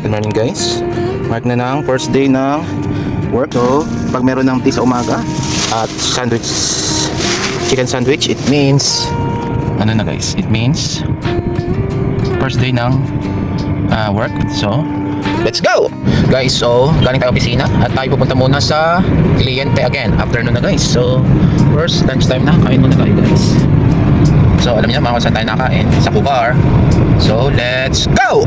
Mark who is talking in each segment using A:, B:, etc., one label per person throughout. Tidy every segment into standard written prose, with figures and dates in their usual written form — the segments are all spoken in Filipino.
A: Good morning guys. Mark na ng first day ng work. So, pag meron ng tea sa umaga at sandwich, chicken sandwich, it means ano na guys? It means first day ng work. So, let's go! Guys, so galing tayo opisina at tayo pupunta muna sa kliyente again. Afternoon na guys. So, first lunchtime na. Kain muna tayo guys. So, alam niyo mga kung saan tayo nakain? Sa Kubar. So, let's go!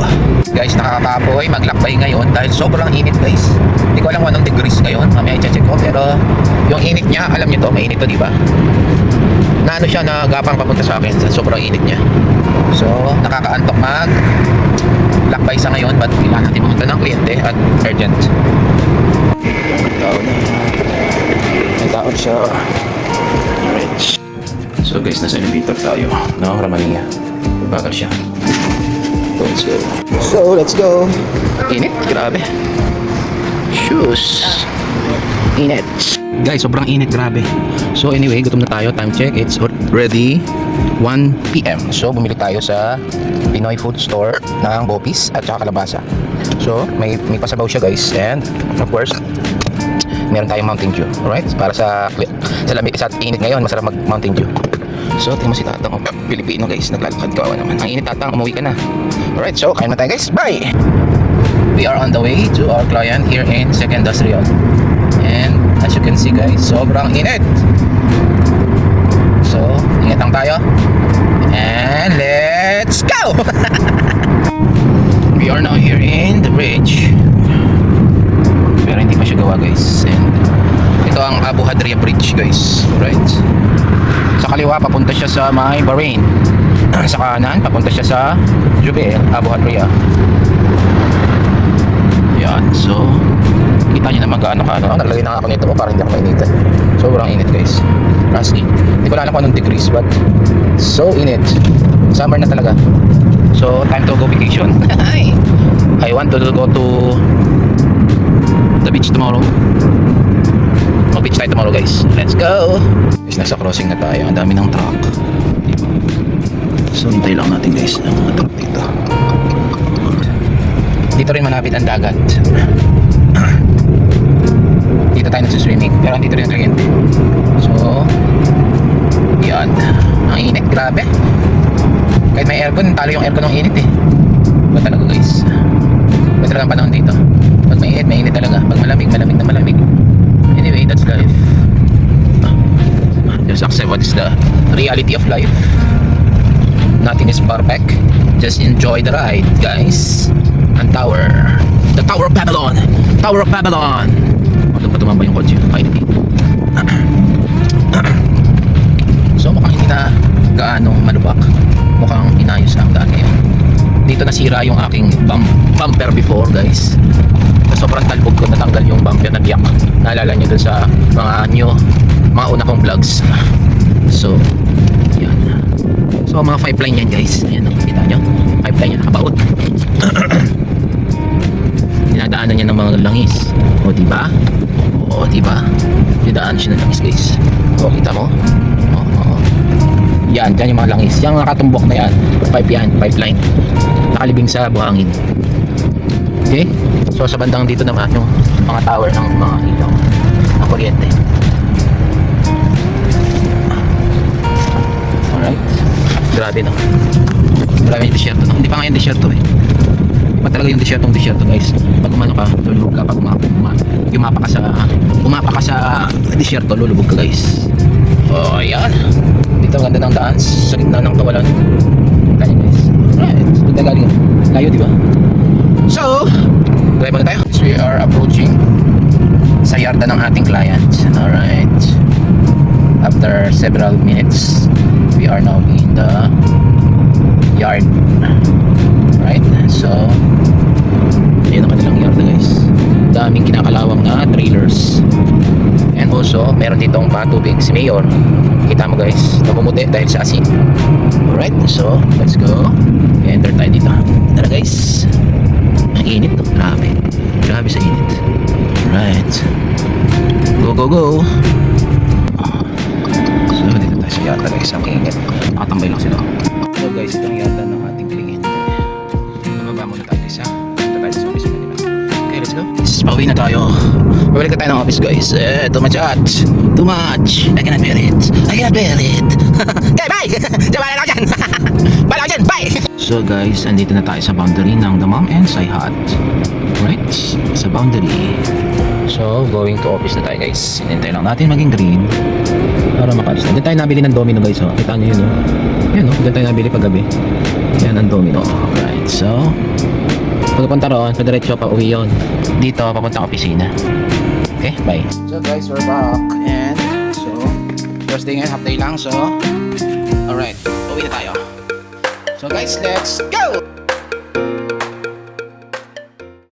A: Guys, nakakapoy maglakbay ngayon dahil sobrang init guys. Hindi ko alam kung anong degrees ngayon. Mamaya i-check ko. Pero, yung init niya, alam niyo to, mainit to, di ba? Na ano siya, nagapang papunta sa akin sa sobrang init niya. So, nakakaantok lakbay sa ngayon, but kailangan natin pumunta ng kliyente at urgent. May tao siya. Alright. So guys, nasa elevator tayo. No, Ramalia. Bagal siya. Let's go. So, let's go. Init, grabe. Shoes. Init. Guys, sobrang init, grabe. So anyway, gutom na tayo. Time check. It's already 1 PM. So, bumili tayo sa Pinoy food store ng Bopis at saka kalabasa. So, may pasabaw siya guys. And, of course, meron tayong Mountain Dew. Alright? Para sa lamig, sa init ngayon, masarap mag Mountain Dew. So, tingnan mo si Tatang. Pilipino guys, naglalakad ka naman. Ang init Tatang, umuwi ka na. Alright, so, kain na tayo guys. Bye! We are on the way to our client here in Second Industrial. And, as you can see guys, sobrang init. So, ingat lang tayo. And, let's go! We are now here in the bridge. Pero hindi pa siya gawa guys. And, ito ang Abu Hadria Bridge guys. Right? Sa kaliwa papunta siya sa may Bahrain. Sa kanan papunta siya sa Jubail, Abu Hadria. Yan. So kita niyo naman gaano ka. Naglagay na ako nito para hindi ako mainitan. Sobrang init guys. Honestly, hindi ko alam kung anong degrees, but so init. Summer na talaga. So time to go vacation. I want to go to the beach tomorrow. Mag-beach tayo tomorrow guys. Let's go! Guys, nasa crossing na tayo. Ang dami ng truck. Diba? So, hintay lang natin guys ang mga truck dito. Dito rin malapit ang dagat. Dito tayo nagsuswimming. Pero dito rin ang kliyente. So, yan. Ang init. Grabe. Kahit may aircon, talo yung aircon ng init eh. Ba talaga guys? Ba talaga ang panahon dito? Pag mainit, mainit talaga. Pag malamig, malamig na malamig. Anyway, that's life. Just accept what is the reality of life. Nothing is perfect. Just enjoy the ride, guys. Ang tower. The Tower of Babylon. Tower of Babylon. Doon pa tumamba yung kotse. Finally. So, mukhang hindi na gaano malubak. Mukhang inayos ang daan ngayon. Dito nasira yung aking bumper before, guys. Sobrang talbog ko, natanggal yung bumper, nagyak. Naalala nyo dun sa mga una kong vlogs. So, yan. So, mga pipeline yan guys. Ayan, kita nyo. Pipeline yan, nakabaot. Dinadaanan niya ng mga langis. O, diba? O, diba? Dinadaanan siya ng langis guys. O, kita mo? O. Yan, dyan yung mga langis. Yung nakatumbok na yan. Pipeline. Nakalibing sa buhangin. Okay? So sa bandang dito naman yung mga tower ng mga ilaw ng kuryente. Alright. Grabe no. Grabe yung desierto no. Hindi pa nga yung desierto eh. Iba talaga yung desierto guys. Pag umano ka, lulubog ka. Pag umapa ka sa desierto, lulubog ka guys. Oh, ayan. Dito ang ganda ng daan sa gitna ng kawalan. Kaya guys. Alright. Dito galing. Layo diba? So, drive muna tayo. We are approaching sa yarda ng ating client. Alright. After several minutes, we are now in the yard. Right? So, yun ang kanilang yarda guys. Daming kinakalawang na trailers. And also, meron ditong patubig si Mayor. Kita mo guys, namumuti dahil sa asin. Alright, so, let's go. Enter tayo dito. Tara guys. Ang init no, grabe sa init. Right. Go. So dito tayo sa yata guys, ang init. Nakatambay lang sila. So guys, ito ang yata ng ating kliyente. Mababa muna tayo guys ha. Ito tayo sa office. guys, pauwi na tayo. Pabalik na tayo ng office guys. Too much hot. Too much. I cannot bear it. I cannot bear it. Okay, bye! Bala lang dyan. Bala lang dyan, bye! So guys, andito na tayo sa boundary ng The Mom and Sai Hut. Right? Sa boundary. So, going to office na tayo guys. Hinintay lang natin maging green para makalis na. Diyan tayo nabili ng domino guys. Oh. Kita nyo yun. Oh. Yan oh. Diyan tayo nabili paggabi. Yan ang domino. Right. So, pagpunta roon, padiretso pa uwi yun. Dito, papuntang opisina. Okay, bye. So guys, we're back. And, so, first day ngayon, half day lang. So, alright, uwi na tayo. So guys, let's go!